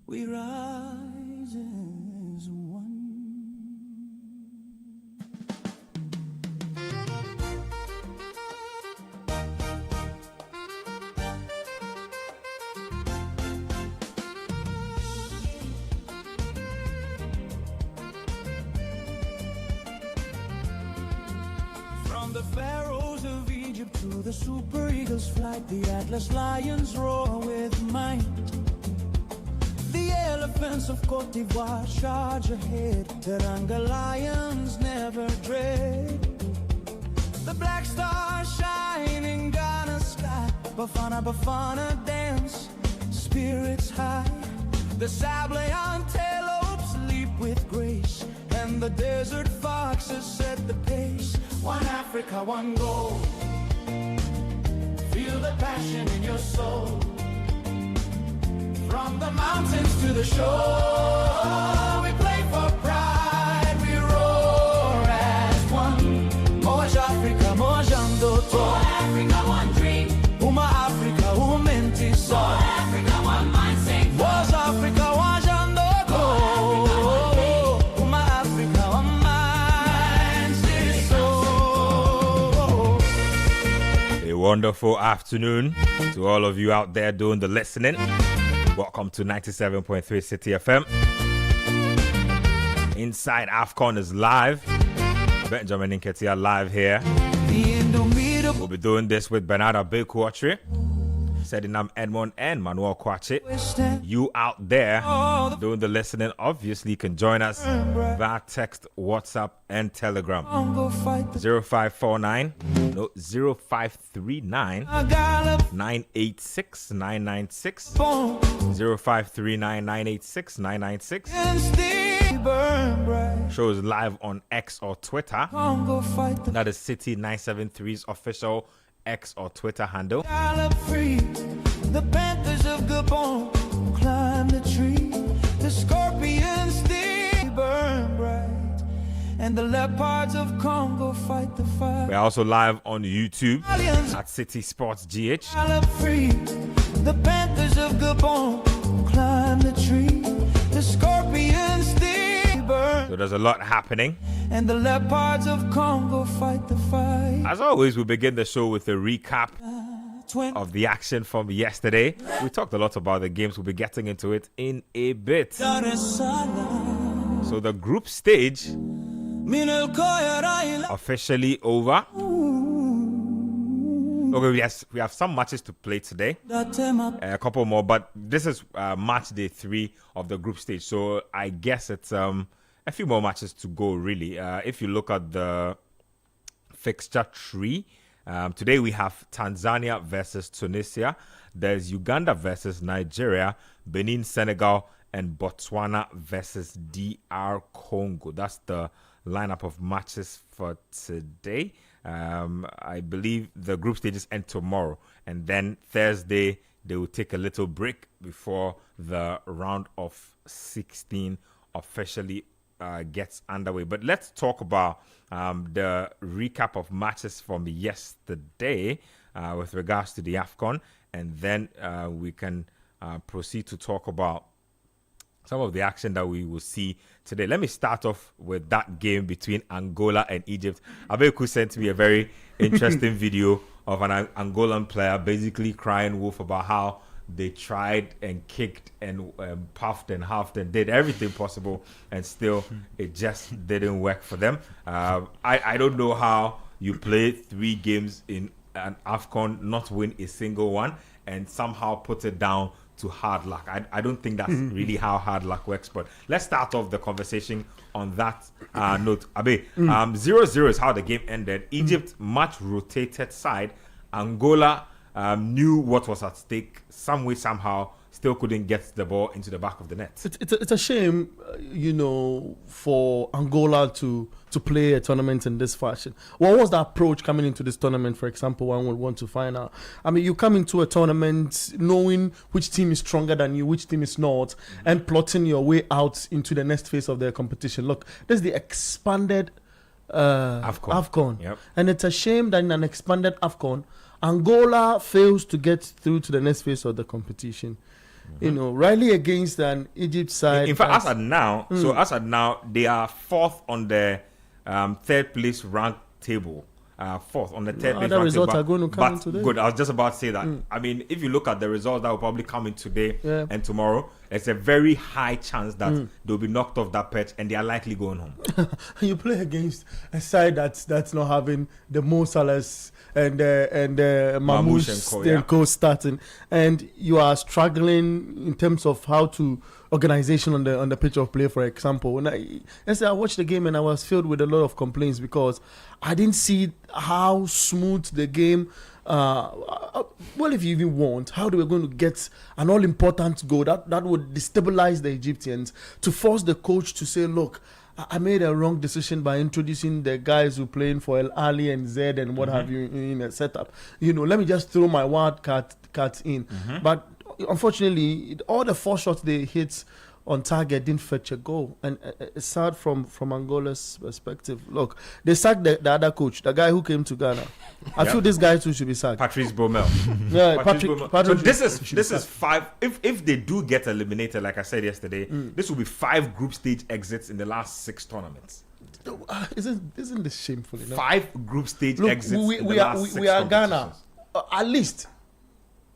We rise as one. From the pharaohs of Egypt to the super eagles flight, the Atlas lions roar with might. The elephants of Cote d'Ivoire charge ahead, Teranga lions never dread. The black stars shine in Ghana's sky, Bafana Bafana dance, spirits high. The Sablé antelopes leap with grace, and the desert foxes set the pace. One Africa, one goal. Feel the passion in your soul. From the mountains to the shore, we play for pride, we roar as one. Moj Africa, Mojando, More Africa, one dream. Uma Africa, umenti so. More Africa, one mindset. Moj Africa, Mojando, Uma Africa, one mindset so. A wonderful afternoon to all of you out there doing the listening. Welcome to 97.3 Citi FM. Inside AFCON is live. Benjamin Nketia live here. We'll be doing this with Bernard Abekwatri, Sedinam Edmond and Manuel Kwache. You out there doing the listening obviously can join us via text, WhatsApp and Telegram. 0549 0539 986 996 0539 986 996. Show is live on X or Twitter. That is Citi 973's official X or Twitter handle. The Panthers of Gabon climb the tree. The scorpions they burn bright, and the leopards of Congo fight the fight. We're also live on YouTube at Citi Sports GH. The Panthers of Gabon climb the tree. The scorpions they burn. So there's a lot happening. And the leopards of Congo fight the fight. As always, we begin the show with a recap of the action from yesterday. We talked a lot about the games. We'll be getting into it in a bit. So the group stage officially over. Okay, yes, we have some matches to play today. A couple more, but this is match day 3 of the group stage. So I guess it's a few more matches to go, really. If you look at the fixture tree, today we have Tanzania versus Tunisia. There's Uganda versus Nigeria, Benin, Senegal, and Botswana versus DR Congo. That's the lineup of matches for today. I believe the group stages end tomorrow, and then Thursday they will take a little break before the round of 16 officially gets underway. But let's talk about the recap of matches from yesterday with regards to the AFCON, and then we can proceed to talk about some of the action that we will see today. Let me start off with that game between Angola and Egypt. Abeku sent me a very interesting video of an Angolan player basically crying wolf about how they tried and kicked and puffed and huffed and did everything possible, and still it just didn't work for them. I don't know how you play 3 games in an AFCON, not win a single one, and somehow put it down to hard luck. I don't think that's really how hard luck works. But let's start off the conversation on that note. Abe, 0-0 is how the game ended. Egypt, much rotated side. Angola knew what was at stake. Some way, somehow, still couldn't get the ball into the back of the net. It's a shame, for Angola to play a tournament in this fashion. What was the approach coming into this tournament, for example? One would want to find out. I mean, you come into a tournament knowing which team is stronger than you, which team is not, and plotting your way out into the next phase of their competition. Look, this is the expanded AFCON. Yep. And it's a shame that in an expanded AFCON, Angola fails to get through to the next phase of the competition. You know, Riley against an Egypt side. In fact, as at now, they are fourth on the third place ranked table. Fourth on the third place. Other results are going to come in today. Good. I was just about to say that. I mean, if you look at the results that will probably come in today and tomorrow, it's a very high chance that they'll be knocked off that perch and they are likely going home. You play against a side that's not having the Mo Salahs and Mamouche and Co starting, and you are struggling in terms of how to organization on the pitch of play, for example. And I watched the game and I was filled with a lot of complaints because I didn't see how smooth the game. Well, if you even want, how they were going to get an all-important goal that would destabilize the Egyptians, to force the coach to say, look, I made a wrong decision by introducing the guys who playing for El Ali and Z and what have you in a setup. You know, let me just throw my wild card in. But unfortunately, all the 4 shots they hit on target didn't fetch a goal, and it's sad from Angola's perspective. Look, they sacked the other coach, the guy who came to Ghana. I feel this guy too should be sacked. Patrice Baumel. Yeah, Patrice. Patrick. So this is 5. If they do get eliminated, like I said yesterday, this will be 5 group stage exits in the last 6 tournaments. Isn't this shameful enough? 5 group stage exits. We are Ghana, at least.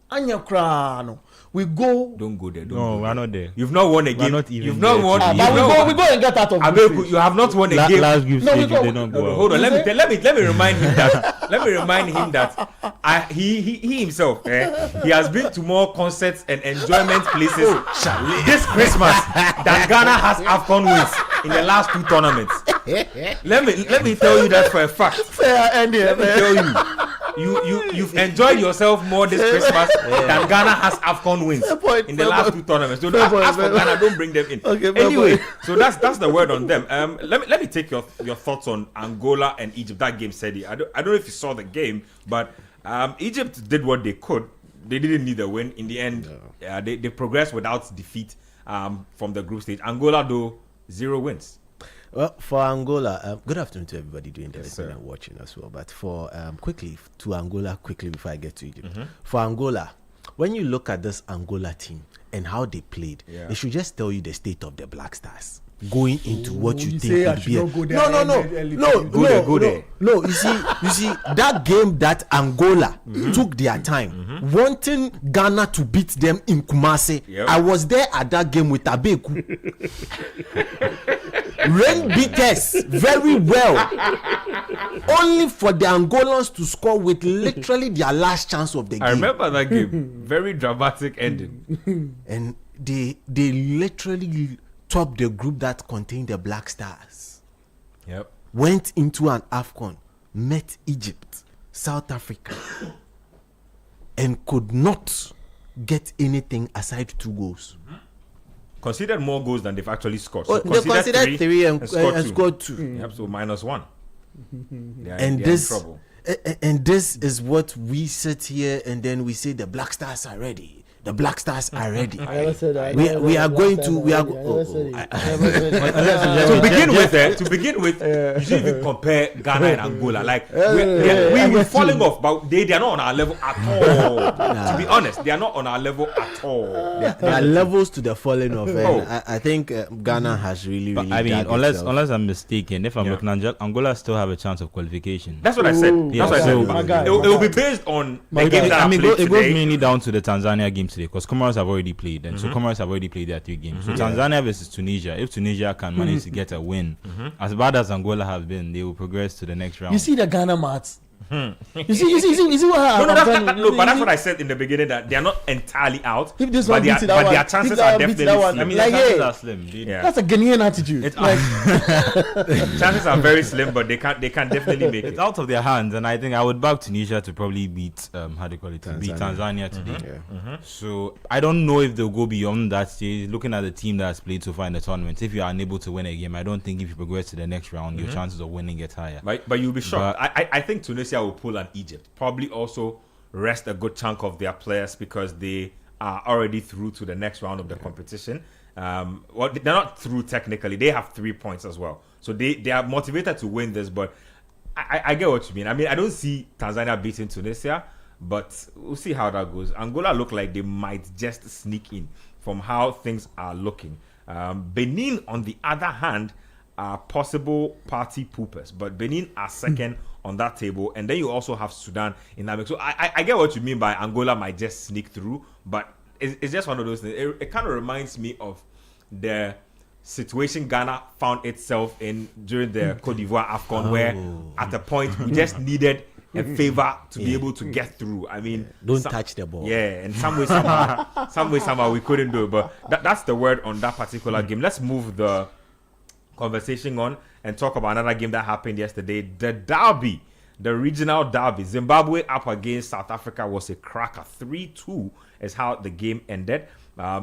Anya Krano. We go. Don't go there. We're not there. You've not won a game. You've not won. But we go and get out of Abeku, you have not won a game. Last group stage, they don't go out. Hold on. Let me remind him that. Let me remind him that he himself, he has been to more concerts and enjoyment places this Christmas than Ghana has AFCON wins in the last 2 tournaments. Let me tell you that for a fact. Let me tell you. You've enjoyed yourself more this Christmas than Ghana has AFCON wins in the last 2 tournaments. So as for Ghana, don't bring them in. Okay, anyway, so that's the word on them. Let me take your thoughts on Angola and Egypt. That game, Citi. I don't know if you saw the game, but Egypt did what they could. They didn't need a win. In the end, they progressed without defeat from the group stage. Angola, though, 0 wins. Well, for Angola, good afternoon to everybody doing the listening and watching as well. But for quickly to Angola, before I get to Egypt. For Angola, when you look at this Angola team and how they played, it should just tell you the state of the Black Stars going into what you think would be. Go there. No. You see that game that Angola took their time, wanting Ghana to beat them in Kumasi. Yep. I was there at that game with Abeku. Rain beat us very well, only for the Angolans to score with literally their last chance of the game. I remember that game. Very dramatic ending. And they literally topped the group that contained the Black Stars. Yep. Went into an AFCON, met Egypt, South Africa, and could not get anything aside 2 goals. Conceded more goals than they've actually scored. So they considered 3 and scored 2. Yep, so -1. And this in trouble. And this is what we sit here and then we say the Black Stars are ready. The Black Stars are ready. I never said that. We are going to. To begin with, you shouldn't even compare Ghana and Angola. Like we're falling off, but they are not on our level at all. To be honest, they are not on our level at all. There are levels to the falling off, and I think Ghana has really. I mean, unless I'm mistaken, if I'm looking at Angola, still have a chance of qualification. That's what I said. It will be based on the game that I played it goes today. mainly down to the Tanzania game today, because Comoros have already played, and so Comoros have already played their 3 games. So Tanzania versus Tunisia, if Tunisia can manage to get a win, as bad as Angola have been, they will progress to the next round. You see the Ghana mats. You see what but that's what I said in the beginning, that they are not entirely out. If this but one beats it, but their chances are definitely slim. I mean, the chances are slim. That's a Ghanaian attitude. Chances are very slim, but they can definitely make It's it. out of their hands, and I think I would back Tunisia to probably beat beat Tanzania today. So I don't know if they'll go beyond that stage. Looking at the team that has played so far in the tournament, if you are unable to win a game, I don't think if you progress to the next round, your chances of winning get higher. But you'll be shocked. I think Tunisia will pull an Egypt. Probably also rest a good chunk of their players because they are already through to the next round of the competition. Well, they're not through technically. They have 3 points as well. So they are motivated to win this, but I get what you mean. I mean, I don't see Tanzania beating Tunisia, but we'll see how that goes. Angola look like they might just sneak in from how things are looking. Benin, on the other hand, are possible party poopers, but Benin are second on that table, and then you also have Sudan in that mix. So I get what you mean by Angola might just sneak through, but it's just one of those things. It kind of reminds me of the situation Ghana found itself in during the Cote d'Ivoire AFCON, where at a point we just needed a favor to be able to get through. I mean, don't touch the ball. Yeah, and some way somehow we couldn't do it. But that's the word on that particular game. Let's move the conversation on and talk about another game that happened yesterday. The derby, the regional derby, Zimbabwe up against South Africa, was a cracker. 3-2 is how the game ended.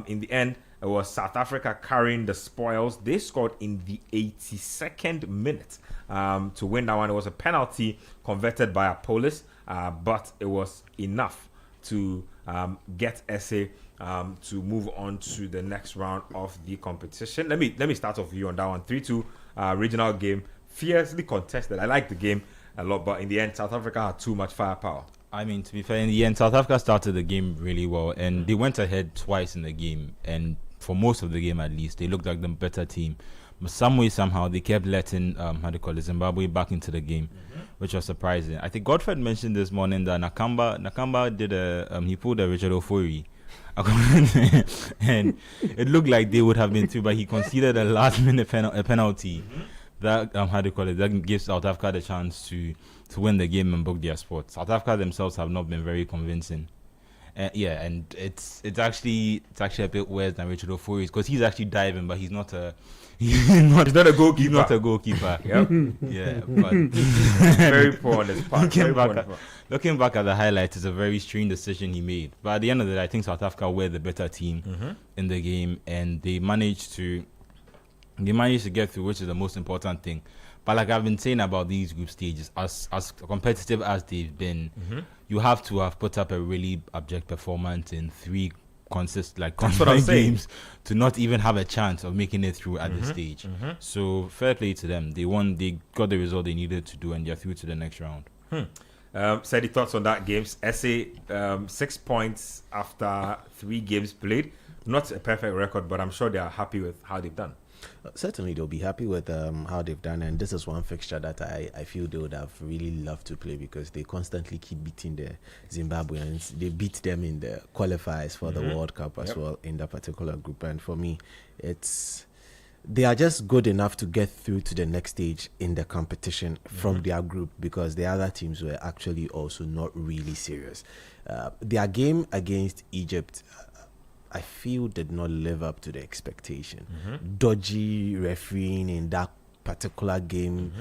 In the end, it was South Africa carrying the spoils. They scored in the 82nd minute to win that one. It was a penalty converted by Apollos, but it was enough to get SA to move on to the next round of the competition. Let me start off with you on that one. 3-2 regional game, fiercely contested. I like the game a lot, but in the end, South Africa had too much firepower. I mean, to be fair, in the end, South Africa started the game really well, and they went ahead twice in the game, and for most of the game at least, they looked like the better team. But some way, somehow, they kept letting Zimbabwe back into the game, which was surprising. I think Godfred mentioned this morning that Nakamba did he pulled a Richard Ofori, and it looked like they would have been through, but he conceded a last-minute penalty that that gives South Africa the chance to win the game and book their spot. South Africa themselves have not been very convincing. And it's actually a bit worse than Richard Ofori, because he's actually diving, but he's not a goalkeeper. He's not a goalkeeper. Yep. Yeah, but very poor on his part. Looking back at the highlights, it's a very strange decision he made. But at the end of the day, I think South Africa were the better team in the game, and they managed to get through, which is the most important thing. But like I've been saying about these group stages, as competitive as they've been, you have to have put up a really abject performance in 3 consistent games to not even have a chance of making it through at this stage. So fair play to them. They won. They got the result they needed to do, and they're through to the next round. Said your thoughts on that game. SA 6 points after 3 games played. Not a perfect record, but I'm sure they are happy with how they've done. Certainly, they'll be happy with how they've done, and this is one fixture that I feel they would have really loved to play, because they constantly keep beating the Zimbabweans. They beat them in the qualifiers for the World Cup as well in that particular group, and for me, they are just good enough to get through to the next stage in the competition from their group, because the other teams were actually also not really serious. Their game against Egypt, I feel, did not live up to the expectation. Dodgy refereeing in that particular game.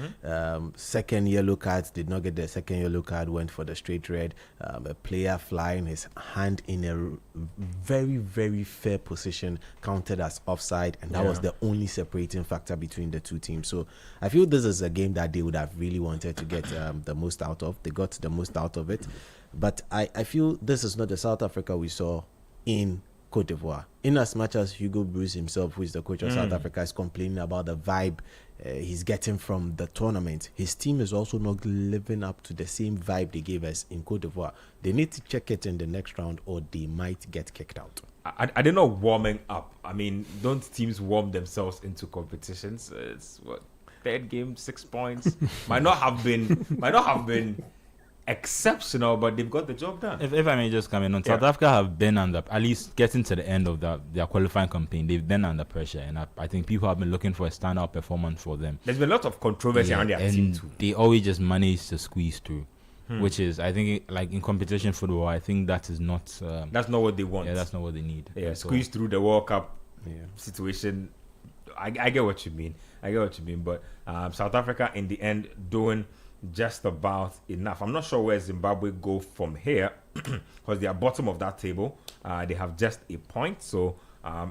Second yellow cards, did not get the second yellow card, went for the straight red. A player flying his hand in a very, very fair position, counted as offside, and that was the only separating factor between the two teams. So I feel this is a game that they would have really wanted to get the most out of. They got the most out of it. But I feel this is not the South Africa we saw in Cote d'Ivoire. In as much as Hugo Bruce himself, who is the coach of South Africa, is complaining about the vibe he's getting from the tournament, his team is also not living up to the same vibe they gave us in Cote d'Ivoire. They need to check it in the next round, or they might get kicked out. I don't know, warming up. I mean, don't teams warm themselves into competitions? It's what, 3rd game, 6 points. might not have been exceptional, but they've got the job done. If I may just come in on, South Africa have been under, at least getting to the end of their qualifying campaign, they've been under pressure, and I think people have been looking for a standout performance for them. There's been a lot of controversy around their team too. They always just manage to squeeze through, which is, I think, like in competition football, I think that is not... that's not what they want. Yeah, that's not what they need. Yeah, squeeze through the World Cup situation. I get what you mean. But South Africa, in the end, doing just about enough. I'm not sure where Zimbabwe go from here, because they are bottom of that table. They have just a point, so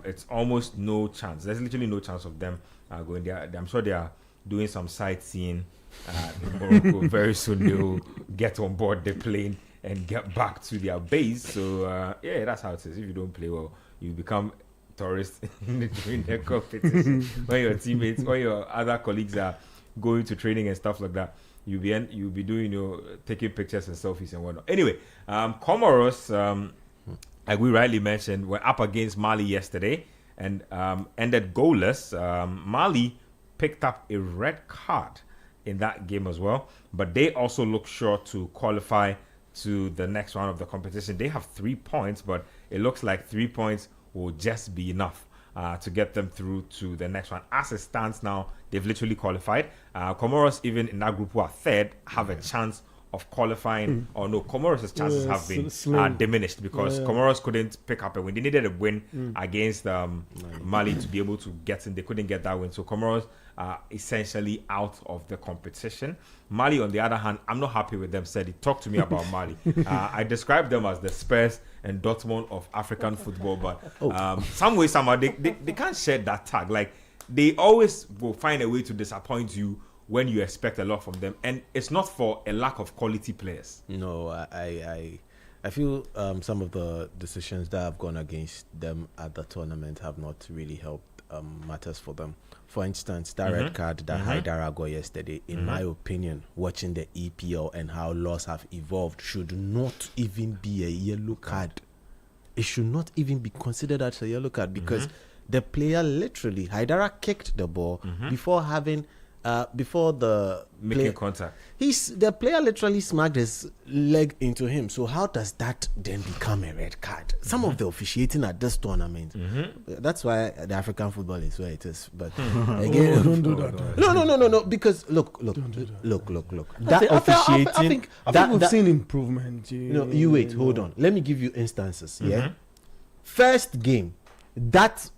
it's almost no chance. There's literally no chance of them going there. I'm sure they are doing some sightseeing in Morocco. Very soon they'll get on board the plane and get back to their base. So that's how it is. If you don't play well, you become tourists during the competition. When your teammates or your other colleagues are going to training and stuff like that, you'll be doing taking pictures and selfies and whatnot. Anyway, Comoros, like we rightly mentioned, were up against Mali yesterday and ended goalless. Mali picked up a red card in that game as well, but they also look sure to qualify to the next round of the competition. They have 3 points, but it looks like 3 points will just be enough to get them through to the next one. As it stands now, they've literally qualified. Comoros, even in that group who are third, have a chance of qualifying. Or no, Comoros' chances have been diminished because Comoros couldn't pick up a win. They needed a win against Mali to be able to get in. They couldn't get that win. So Comoros are essentially out of the competition. Mali, on the other hand, I'm not happy with them. Said talk to me about Mali. I describe them as the Spurs and Dortmund of African football, but some way, somehow, they can't share that tag. Like, they always will find a way to disappoint you when you expect a lot from them, and it's not for a lack of quality players. No, I feel some of the decisions that have gone against them at the tournament have not really helped matters for them. For instance, that red card that Haidara got yesterday, in my opinion, watching the EPL and how laws have evolved, should not even be a yellow card. It should not even be considered as a yellow card because the player literally, Haidara kicked the ball before having before the making contact. The player literally smacked his leg into him. So how does that then become a red card? Some of the officiating at this tournament, that's why the African football is where it is. But again, don't do that. No. Because look. That officiating, I think we've seen improvement. You wait, hold on. Let me give you instances. Yeah, first game, that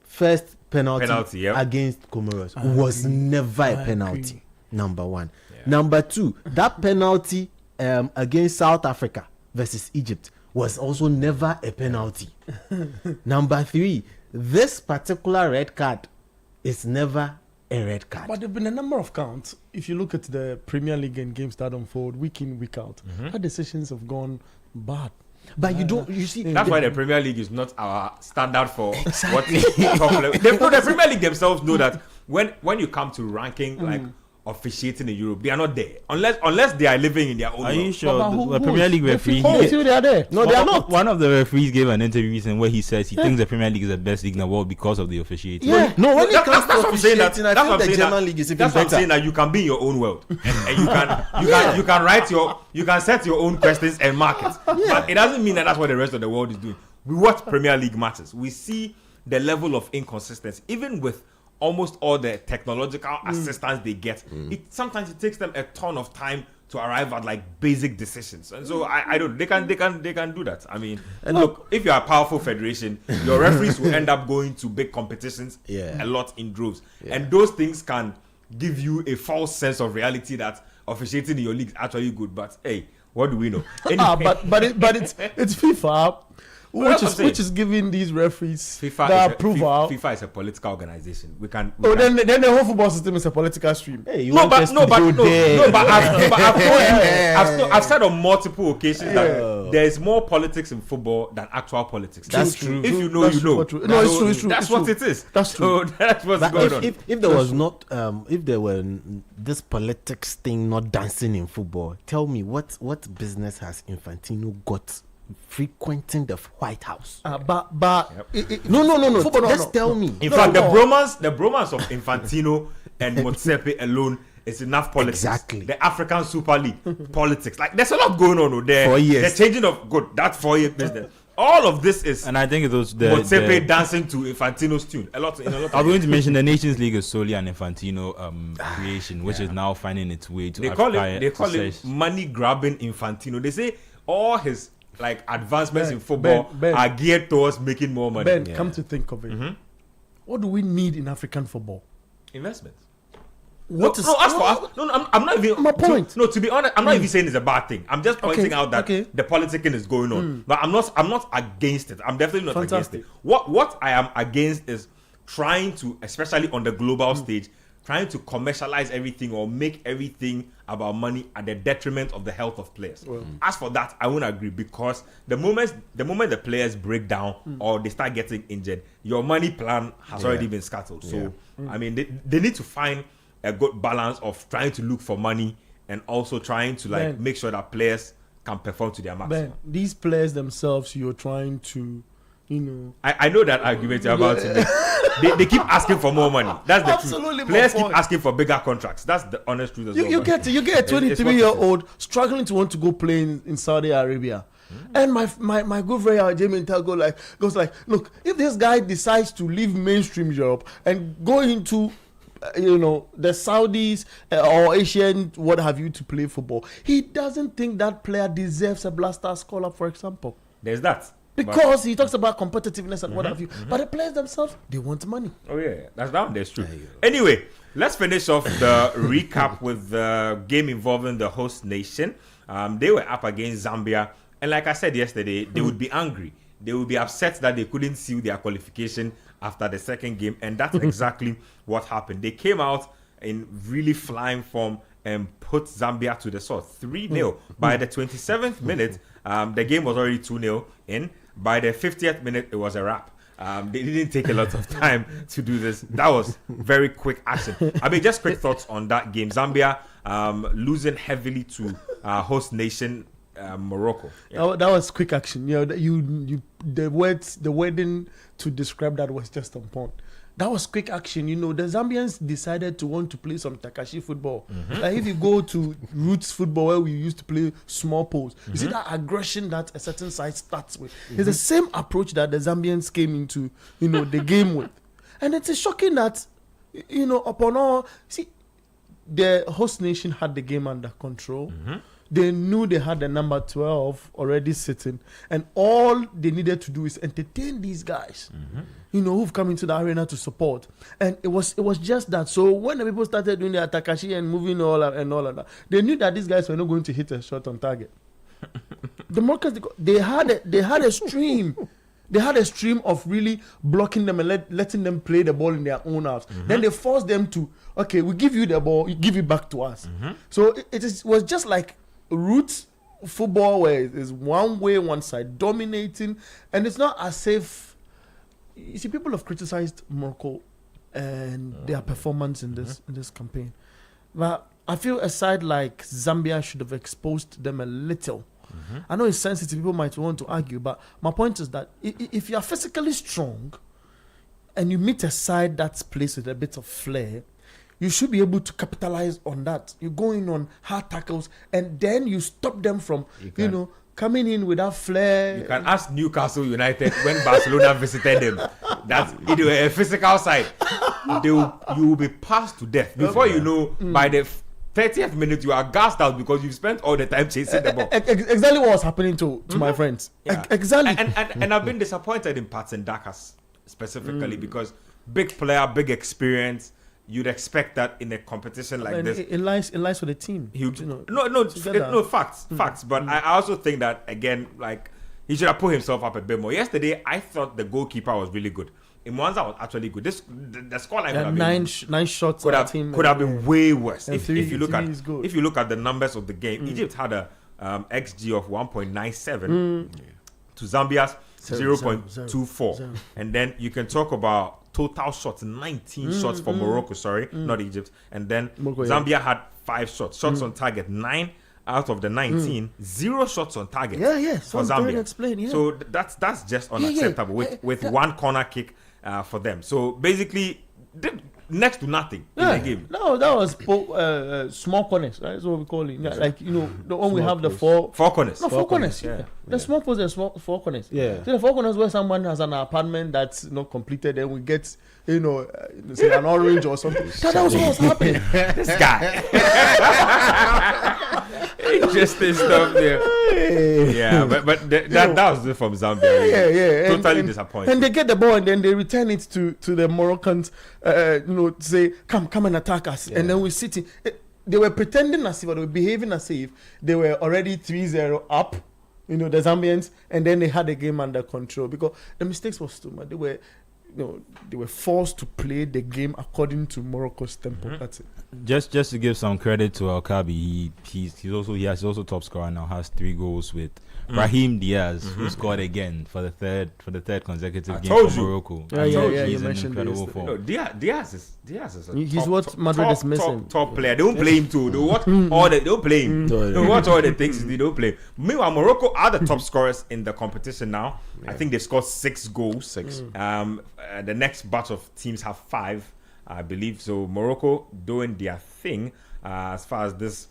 first penalty against Comoros was never a penalty. Number one. Number two, that penalty against South Africa versus Egypt was also never a penalty. Number three, this particular red card is never a red card. But there have been a number of counts. If you look at the Premier League and games that unfold week in, week out, our decisions have gone bad. But you see, that's why the Premier League is not our standard for what the Premier League themselves know that when you come to ranking like officiating in Europe, they are not there unless they are living in their own Are world. you sure the Premier League referee? They are there. No, they are not. One of the referees gave an interview recently where he says he thinks the Premier League is the best league in the world because of the officiating. Yeah. No, when it comes to what I'm saying. officiating, I think the German league is even that's what I'm better. saying, that you can be in your own world and you can set your own questions and markets. But it doesn't mean that that's what the rest of the world is doing. We watch Premier League matches. We see the level of inconsistency, even with almost all the technological assistance they get. Sometimes it takes them a ton of time to arrive at like basic decisions, and so I don't. They can do that. I mean, and look, if you're a powerful federation, your referees will end up going to big competitions a lot in droves, and those things can give you a false sense of reality that officiating in your league is actually good. But hey, what do we know? Anyway. But it's FIFA. Which is giving these referees the approval. FIFA is a political organization. Then the whole football system is a political stream. Hey, I've said on multiple occasions that there is more politics in football than actual politics. That's true. If you know, you know. No, it's true. That's what it is. That's true. So that's what's going on. If there was not, if there were this politics thing not dancing in football, tell me what business has Infantino got frequenting the White House? No. Just tell me. In fact, the bromance of Infantino and Motsepe alone is enough politics. Exactly. The African Super League politics. Like, there's a lot going on there. 4 years. The changing of that 4-year business. All of this is, and I think it was Motsepe dancing to Infantino's tune. I was going to mention the Nations League is solely an Infantino creation, which is now finding its way to Africa. They call it money grabbing Infantino. They say all his advancements in football are geared towards making more money. Come to think of it, what do we need in African football? Investment. I'm not even. My point. To be honest, I'm not even saying it's a bad thing. I'm just pointing out that the politicking is going on. But I'm not against it. I'm definitely not against it. What I am against is trying to, especially on the global stage, trying to commercialize everything or make everything about money at the detriment of the health of players. As for that, I won't agree, because the moment the players break down or they start getting injured, your money plan has already been scattered. So I mean, they need to find a good balance of trying to look for money and also trying to like make sure that players can perform to their maximum. Ben, these players themselves, you're trying to, you know. I know that argument you're about to make. They keep asking for more money. That's the Absolutely truth. Players more keep asking for bigger contracts. That's the honest truth as well. You get a It's what it 23-year-old struggling to want to go play in Saudi Arabia. And my good friend Jamie Intel goes like, look, if this guy decides to leave mainstream Europe and go into the Saudis or Asian what have you to play football, he doesn't think that player deserves a Blaster call up, for example. There's that. Because he talks about competitiveness and what have you. But the players themselves, they want money. Oh yeah, that's true. Anyway, let's finish off the recap with the game involving the host nation. They were up against Zambia, and like I said yesterday, they would be angry. They would be upset that they couldn't seal their qualification after the second game, and that's exactly what happened. They came out in really flying form and put Zambia to the sword, 3-0. By the 27th minute, the game was already 2-0 in. By the 50th minute, it was a wrap. They didn't take a lot of time to do this. That was very quick action. I mean, just quick thoughts on that game. Zambia losing heavily to host nation Morocco. Yeah. That was quick action. The wording to describe that was just on point. That was quick action. The Zambians decided to want to play some Takashi football. Like if you go to roots football where we used to play small poles, you see that aggression that a certain side starts with. It's the same approach that the Zambians came into, the game with. And it's shocking that, upon all, see, the host nation had the game under control. They knew they had the number 12 already sitting, and all they needed to do is entertain these guys, who've come into the arena to support. And it was just that. So when the people started doing their Takashi and moving all of that, they knew that these guys were not going to hit a shot on target. The Moroccans, they had a stream. They had a stream of really blocking them and letting them play the ball in their own halves. Then they forced them to, okay, we give you the ball, you give it back to us. So it was just like roots football where it is one way, one side dominating, and it's not as if you see people have criticized Morocco and their performance in this campaign, but I feel a side like Zambia should have exposed them a little. I know it's sensitive, people might want to argue, but my point is that if you are physically strong and you meet a side that's placed with a bit of flair, you should be able to capitalize on that. You go in on hard tackles, and then you stop them from, coming in without flair. You can ask Newcastle United when Barcelona visited them. That's a physical side. You will be passed to death. Before you know, by the 30th minute, you are gassed out because you've spent all the time chasing the ball. Exactly what was happening to my friends. Yeah. Exactly. And I've been disappointed in Patson Daka specifically because big player, big experience. You'd expect that in a competition like this. It lies with the team. Facts. But I also think that, again, like, he should have put himself up a bit more. Yesterday, I thought the goalkeeper was really good. Mwanza was actually good. The scoreline could have been nine shots could have been way worse. If you look at the numbers of the game, Egypt had a XG of 1.97 to Zambia's 0.24, and then you can talk about total shots, 19 shots for Morocco, not Egypt. And then Zambia had 5 shots. Shots on target, 9 out of the 19. 0 shots on target for Zambia. So that's just unacceptable with one corner kick for them. So basically, next to nothing in the game. No, that was small corners, right? That's what we call it. Yeah, like, the one we have the four corners. No, four corners. Yeah. The small post is four corners. Yeah. So the 4 corners where someone has an apartment that's not completed, then we get, say an orange or something. That was what was happening. This guy. Interesting stuff there. Yeah, but that was it from Zambia. Yeah. Totally disappointing. And they get the ball and then they return it to the Moroccans, say, come and attack us. Yeah. And then we sit in. They were pretending as if, or they were behaving as if they were already 3-0 up, the Zambians, and then they had the game under control because the mistakes was too much. They were they were forced to play the game according to Morocco's tempo. That's it. Just to give some credit to Al-Kabi, he has also top scorer now, has 3 goals with Brahim Diaz, who scored again for the third consecutive game for Morocco. Yeah, he's you an mentioned incredible this. form. No, Diaz is He's what Madrid is missing. Top player. They don't play him too. They don't play him. They watch all the things they don't play. Meanwhile, Morocco are the top scorers in the competition now. I think they scored 6 goals. 6. The next batch of teams have 5, I believe. So Morocco doing their thing as far as this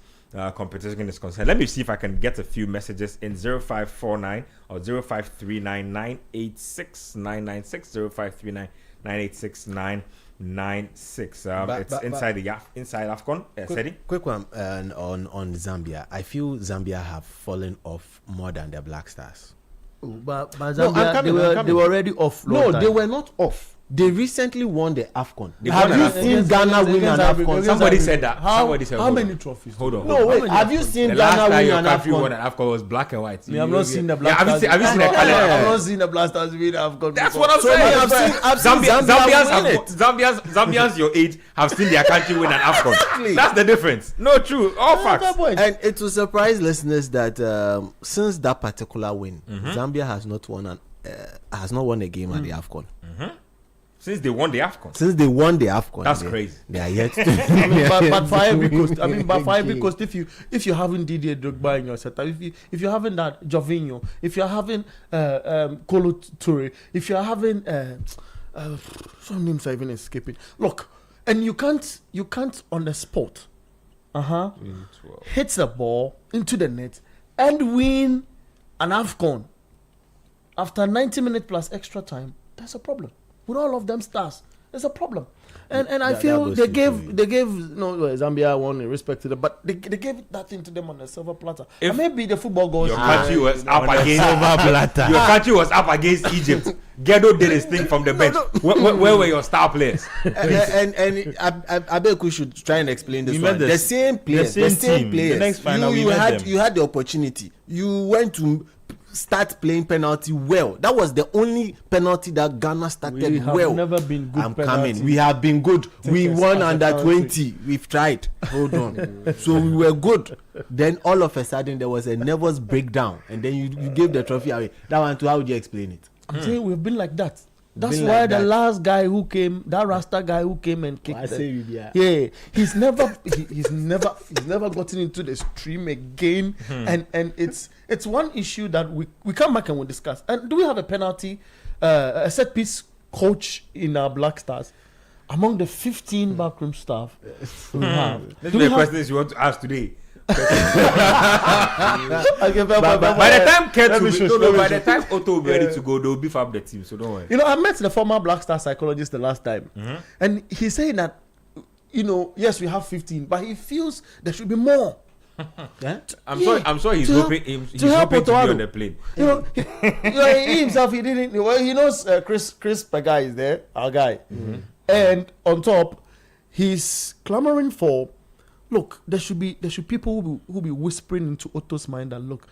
competition is concerned. Let me see if I can get a few messages in 0549 or 0539986996 0539986996. It's inside AFCON. Sedi? Quick one on Zambia. I feel Zambia have fallen off more than the Black Stars. But Zambia, they were already off. They were not off. They recently won the AFCON. Have you seen Ghana win an AFCON? Somebody said that. How many trophies? Hold on. No, wait. Have you seen the Ghana last time win your an country won AFCON? an AFCON was black and white. I've not seen the Black Stars. Have you seen the color? I've not seen the Black Stars win AFCON. That's what I'm saying. I've seen Zambians your age have seen their country win an AFCON. That's the difference. No, true. All facts. And it will surprise listeners that since that particular win, Zambia has not won a game at the AFCON. Since they won the AFCON. That's crazy. They are yet to. but for Ivory Coast, but for Ivory Coast, if you're having Didier Drogba in your setup, if you're having that Jovinho, if you're having Kolo Toure, if you're having some names are even escaping. Look, and you can't on the spot, hit the ball into the net and win an AFCON after 90 minutes plus extra time. That's a problem. With all of them stars, there's a problem, and I feel they gave Zambia one respect to them, but they gave that thing to them on a silver platter. And maybe the football goes. Your country was up against Your country was up against Egypt. Ghetto did his thing from the bench. Where were your star players? and I bet we should try and explain this one. The same players, the same players. The next final, you had the opportunity. You went to start playing penalty well. That was the only penalty that Ghana started well. We have never been good. I'm coming. We have been good. We won under 20. We've tried. Hold on. So we were good. Then all of a sudden there was a nervous breakdown, and then you gave the trophy away. That one too. How would you explain it? I'm saying we've been like that. That's why the last guy who came, that Rasta guy who came and kicked he's never gotten into the stream again. And it's one issue that we come back and we'll discuss. And do we have a penalty, a set piece coach in our Black Stars among the 15 backroom staff we have? These are the questions you want to ask today. By the time Otto will be ready to go, they'll beef up the team, so don't worry. I met the former Black Star psychologist the last time, and he's saying that yes, we have 15, but he feels there should be more. I'm sure he's hoping to be on the plane. He himself, he didn't. Well, he knows Chris Pega is there, our guy, and on top, he's clamoring for. Look, there should people who be whispering into Otto's mind that look,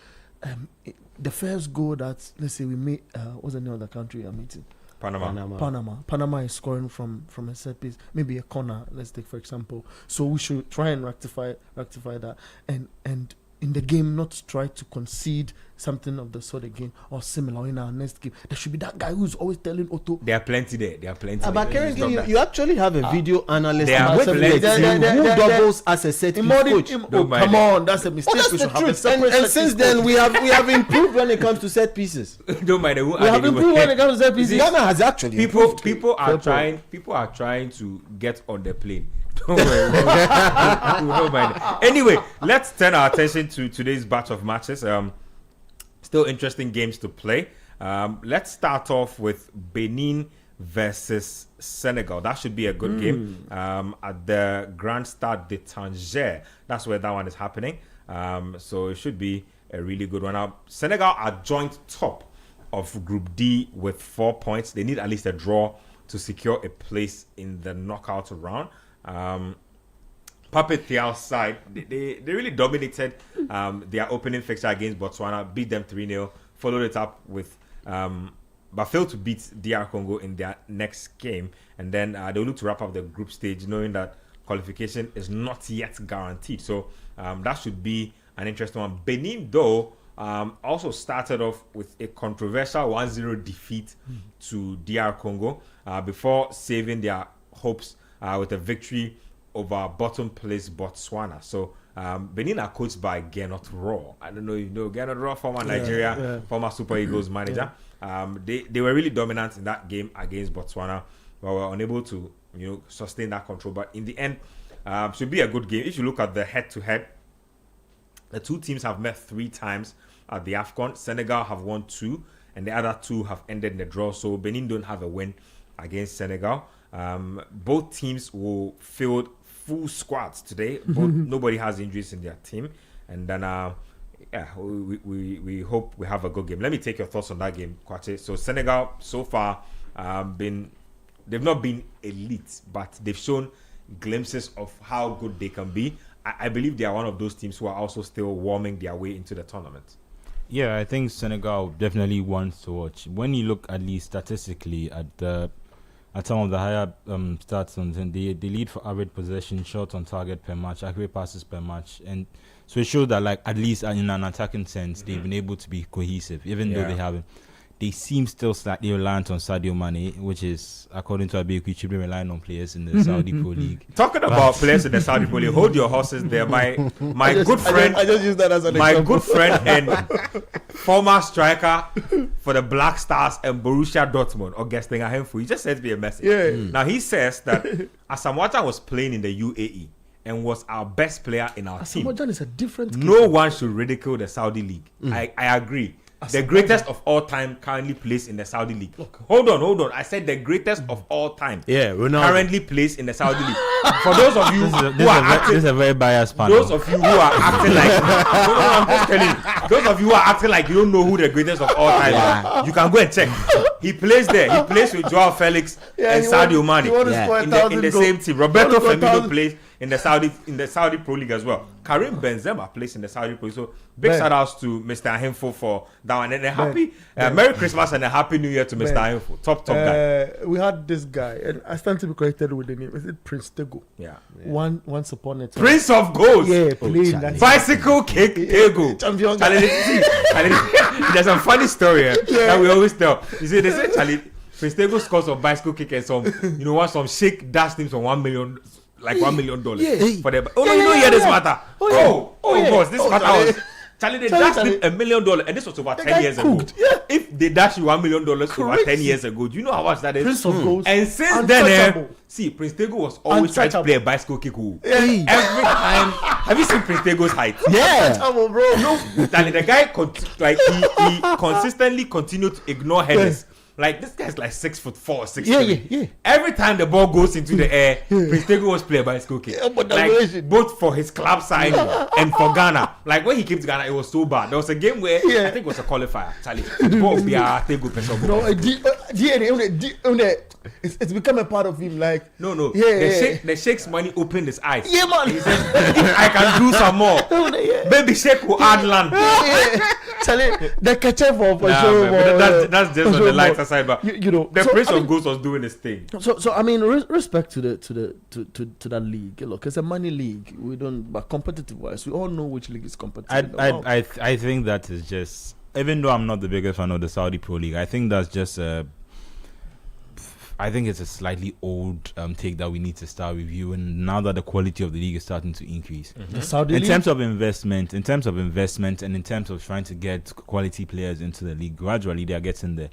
the first goal that let's say we made, what's the name of the country I'm meeting? Panama is scoring from a set piece, maybe a corner. Let's take for example. So we should try and rectify that, and in the game not try to concede something of the sort again or similar in our next game. There should be that guy who's always telling Otto. There are plenty there. But currently, you actually have a video analyst who doubles as a set piece coach. Come on, that's a mistake. That's the truth. And since then, we have improved when it comes to set pieces. Don't mind. We have improved when it comes to set pieces. Ghana has actually improved. People are trying to get on the plane. Don't worry. Anyway, let's turn our attention to today's batch of matches. Still interesting games to play. Let's start off with Benin versus Senegal. That should be a good game at the Grand Stade de Tanger. That's where that one is happening. So it should be a really good one. Now, Senegal are joint top of Group D with 4 points. They need at least a draw to secure a place in the knockout round. Pape Thiaw's side, they really dominated their opening fixture against Botswana, beat them 3-0, followed it up with but failed to beat DR Congo in their next game. And then they'll look to wrap up the group stage, knowing that qualification is not yet guaranteed. So that should be an interesting one. Benin, though, also started off with a controversial 1-0 defeat to DR Congo before saving their hopes with a victory over bottom place Botswana. So Benin are coached by Gernot Rohr. I don't know if you know Gernot Rohr, former Nigeria, former Super Eagles manager. They were really dominant in that game against Botswana, but were unable to sustain that control. But in the end, should be a good game. If you look at the head-to-head, the two teams have met 3 times at the AFCON. Senegal have won 2, and the other 2 have ended in the draw. So Benin don't have a win against Senegal. Both teams will field full squads today. Nobody has injuries in their team. And then, we hope we have a good game. Let me take your thoughts on that game, Kwache. So Senegal, so far, they've not been elite, but they've shown glimpses of how good they can be. I believe they are one of those teams who are also still warming their way into the tournament. Yeah, I think Senegal definitely wants to watch. When you look at least statistically at some of the higher stats, and they lead for average possession, shots on target per match, accurate passes per match, and so it shows that at least in an attacking sense, they've been able to be cohesive, even though they haven't. They seem still slightly reliant on Sadio Mane, which is, according to Abeku, should be relying on players in the Saudi Pro League. Talking about players in the Saudi Pro League, hold your horses there. My good friend, I just use that as an my example. good friend and former striker for the Black Stars and Borussia Dortmund, Augustin Ahemfu, he just sent me a message. Now he says that Asamoah was playing in the UAE and was our best player in our team. Asamoah is a different No one should ridicule the Saudi league. I agree. The greatest of all time currently plays in the Saudi league. Hold on. I said the greatest of all time. Yeah, Ronaldo. Currently plays in the Saudi league. For those of you who are acting, this is a very biased panel. those of you who are acting like, I'm just telling you, those of you who are acting like you don't know who the greatest of all time is, you can go and check. He plays there. He plays with Joao Felix and Sadio Mane in the same team. Roberto Firmino plays in the Saudi Pro League as well. Karim Benzema plays in the Saudi Pro League. So big shout outs to Mr. Ahemfo for that one. And a happy Merry Christmas and a Happy New Year to Mr. Ahemfo. Top guy. We had this guy, and I stand to be corrected with the name. Is it Prince Tego? Yeah. Once upon a time. Prince of Goals. Yeah, playing that. Bicycle kick Tego. Champion. Charlie, there's a funny story that we always tell. You see, they say Charlie, Prince Tego scores some bicycle kick and some shake dash teams from $1 million. Like $1 million for them. You don't hear this matter. Boss, this matter was Charlie. They dashed him $1 million, and this was over 10 years ago. If they dashed you $1 million over 10 years ago, do you know how much that is? Prince of Goals. And since then, see, Prince Tego was always trying to play a bicycle kick. Every time, have you seen Prince Tego's height? Yeah, Bro. No. Charlie, the guy he consistently continued to ignore headers. Like, this guy's like 6'4", 6'3". Yeah. Every time the ball goes into the air, Prince Tego was playing bicycle kick. Like, both for his club side and for Ghana. Like, when he came to Ghana, it was so bad. There was a game where I think it was a qualifier. Charlie, it's become a part of him. Like the Sheikh's money opened his eyes. Yeah, man. He said, if I can do some more, maybe Sheikh will add land. Charlie, the catcher for sure. That's just on the lighter side, but the so, Prince of Goals was doing his thing. So I mean, respect to that league. Look, it's a money league. We don't, but competitive wise, we all know which league is competitive. I think that is just, even though I'm not the biggest fan of the Saudi Pro League, I think that's just I think it's a slightly old take that we need to start reviewing now that the quality of the league is starting to increase. The Saudi league? In terms of investment, and in terms of trying to get quality players into the league, gradually they are getting there.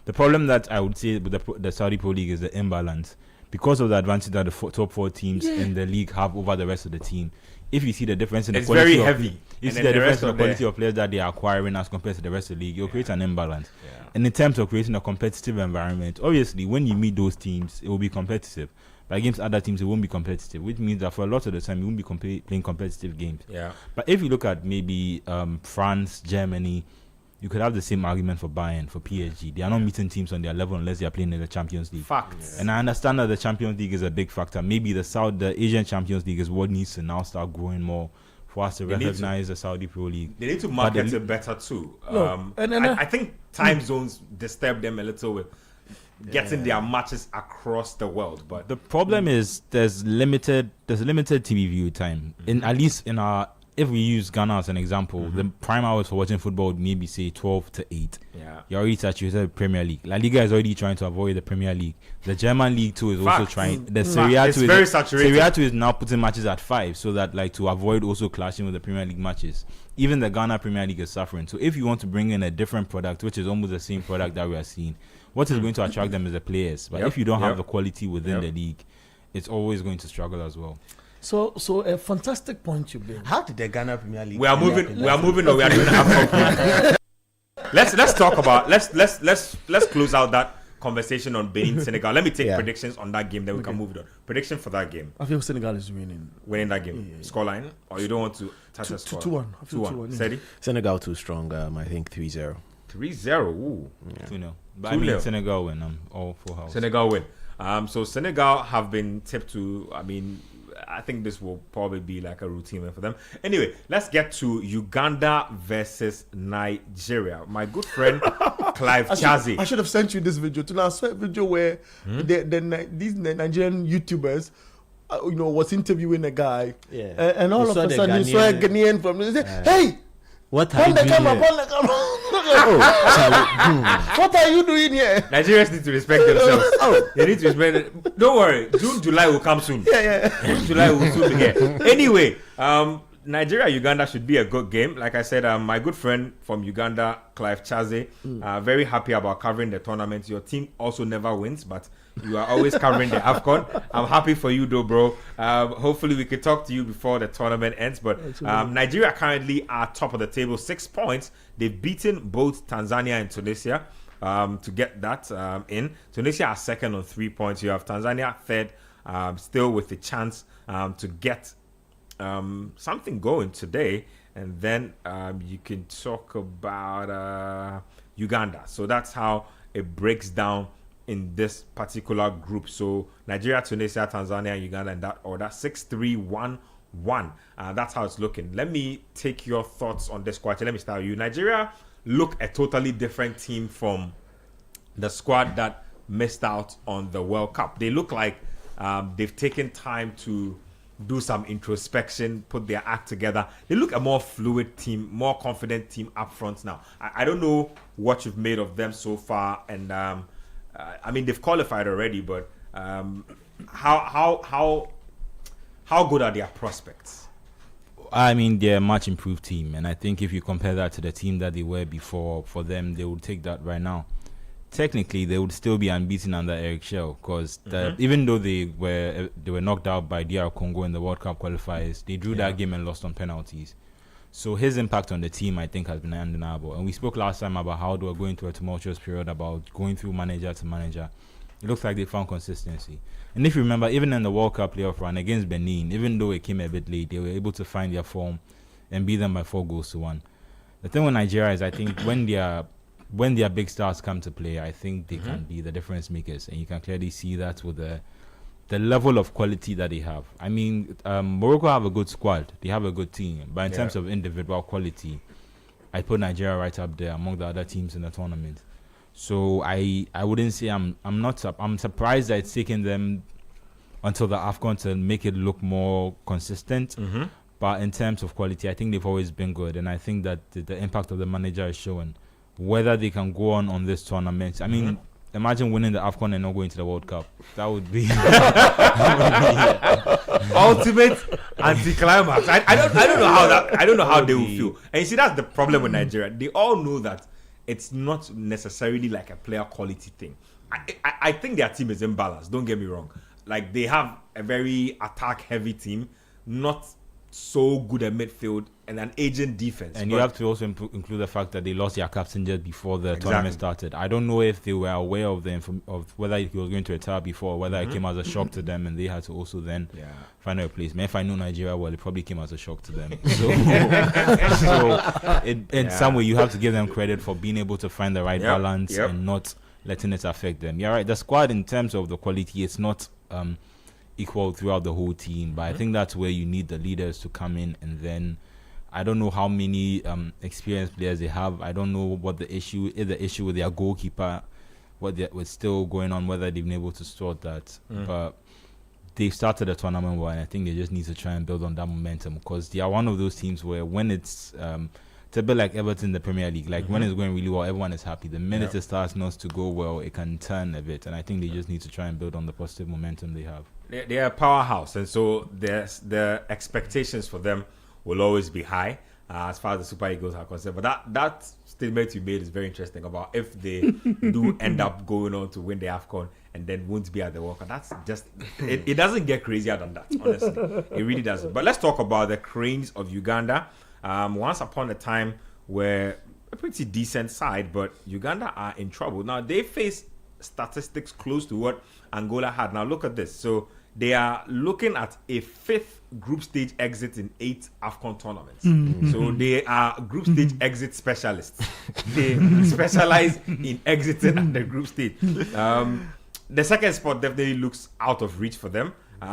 The problem that I would say with the Saudi Pro League is the imbalance. Because of the advantage that the top 4 teams in the league have over the rest of the team, if you see the difference in the quality, very heavy. You see the difference in the quality of players that they are acquiring as compared to the rest of the league, you'll create an imbalance. And in terms of creating a competitive environment, obviously when you meet those teams, it will be competitive. But against other teams, it won't be competitive, which means that for a lot of the time, you won't be playing competitive games. But if you look at maybe France, Germany, you could have the same argument for Bayern, for PSG. They are not meeting teams on their level unless they are playing in the Champions League. Facts. And I understand that the Champions League is a big factor. Maybe the Asian Champions League is what needs to now start growing more for us to recognize the Saudi Pro League. They need to market it better too. No, I think time zones disturb them a little with getting their matches across the world. But the problem is there's limited TV view time. At least in our, if we use Ghana as an example, the prime hours for watching football would maybe say 12 to 8. Yeah. You're already saturated with Premier League. La Liga is already trying to avoid the Premier League. The German League too is also trying. The Serie A too very saturated. Serie A too is now putting matches at 5 so that like to avoid also clashing with the Premier League matches. Even the Ghana Premier League is suffering. So if you want to bring in a different product, which is almost the same product that we are seeing, what is going to attract them is the players. But if you don't have the quality within the league, it's always going to struggle as well. So a fantastic point you made. How did the Ghana Premier League? We are moving. We are doing AFCON. Let's talk about. Let's close out that conversation on Benin Senegal. Let me take predictions on that game. Then we can move on. Prediction for that game. I feel Senegal is winning. Winning that game. Scoreline, or you don't want to touch a score. 2-1. 2-1. Steady. Senegal too strong. I think 3-0. 3-0. Ooh. 2-0. But I mean Senegal win. All full house. Senegal win. So Senegal have been tipped to. I think this will probably be like a routine win for them. Anyway, let's get to Uganda versus Nigeria. My good friend Clive Chazi. I should have sent you this video. I saw a video where these Nigerian YouTubers, was interviewing a guy, and all of a sudden you saw a Ghanaian from. They said, "Hey, what are you doing here?" What are you doing here? Nigerians need to respect themselves. They need to respect it. Don't worry. June, July will come soon. June, July will soon be here. Anyway, Nigeria, Uganda should be a good game. Like I said, my good friend from Uganda, Clive Chaze, very happy about covering the tournament. Your team also never wins, but you are always covering the AFCON. I'm happy for you, though, bro. Hopefully, we can talk to you before the tournament ends. But Nigeria currently are top of the table, 6 points. They've beaten both Tanzania and Tunisia to get that in. Tunisia are second on 3 points. You have Tanzania third, still with the chance to get something going today. And then you can talk about Uganda. So that's how it breaks down in this particular group. So Nigeria, Tunisia, Tanzania, Uganda, and that order 6-3-1-1. That's how it's looking. Let me take your thoughts on this squad. Let me start with you. Nigeria look a totally different team from the squad that missed out on the World Cup. They look like they've taken time to do some introspection, put their act together. They look a more fluid team, more confident team up front now. I don't know what you've made of them so far, and they've qualified already, but how good are their prospects? They're a much improved team, and I think if you compare that to the team that they were before, for them, they would take that right now. Technically, they would still be unbeaten under Eric Schell, because even though they were knocked out by DR Congo in the World Cup qualifiers, they drew that game and lost on penalties. So his impact on the team, I think, has been undeniable. And we spoke last time about how they were going through a tumultuous period, about going through manager to manager. It looks like they found consistency. And if you remember, even in the World Cup playoff run against Benin, even though it came a bit late, they were able to find their form and beat them by 4-1. The thing with Nigeria is, I think, when their big stars come to play, I think they can be the difference makers. And you can clearly see that with the level of quality that they have. Morocco have a good squad. They have a good team. But in terms of individual quality, I put Nigeria right up there among the other teams in the tournament. So I wouldn't say I'm surprised that it's taken them until the AFCON to make it look more consistent. But in terms of quality, I think they've always been good. And I think that the impact of the manager is showing. Whether they can go on this tournament. Imagine winning the AFCON and not going to the World Cup. That would be ultimate anticlimax. I don't know how they will feel. And you see, that's the problem with Nigeria. They all know that it's not necessarily like a player quality thing. I think their team is imbalanced. Don't get me wrong. Like, they have a very attack heavy team, not so good at midfield, and an aging defense. And you have to also include the fact that they lost their captain just before the tournament started. I don't know if they were aware of of whether he was going to retire before, or whether it came as a shock to them, and they had to also then find a replacement. If I know Nigeria well, it probably came as a shock to them. In some way, you have to give them credit for being able to find the right balance and not letting it affect them. You're right. The squad, in terms of the quality, it's not equal throughout the whole team. But I think that's where you need the leaders to come in, and then I don't know how many experienced players they have. I don't know what the issue is, the issue with their goalkeeper, what's still going on, whether they've been able to sort that. But they've started the tournament well, and I think they just need to try and build on that momentum, because they are one of those teams where when it's a bit like Everton in the Premier League, like when it's going really well, everyone is happy. The minute it starts not to go well, it can turn a bit, and I think they just need to try and build on the positive momentum they have. They are a powerhouse, and so the expectations for them will always be high as far as the Super Eagles are concerned. But that statement you made is very interesting about if they do end up going on to win the AFCON and then won't be at the World Cup. That's just, it doesn't get crazier than that, honestly. It really doesn't. But let's talk about the Cranes of Uganda. Once upon a time, were a pretty decent side, but Uganda are in trouble. Now, they face statistics close to what Angola had. Now, look at this. So, they are looking at a 5th group stage exit in 8 AFCON tournaments. So, they are group stage exit specialists. They specialize in exiting at the group stage. The second spot definitely looks out of reach for them.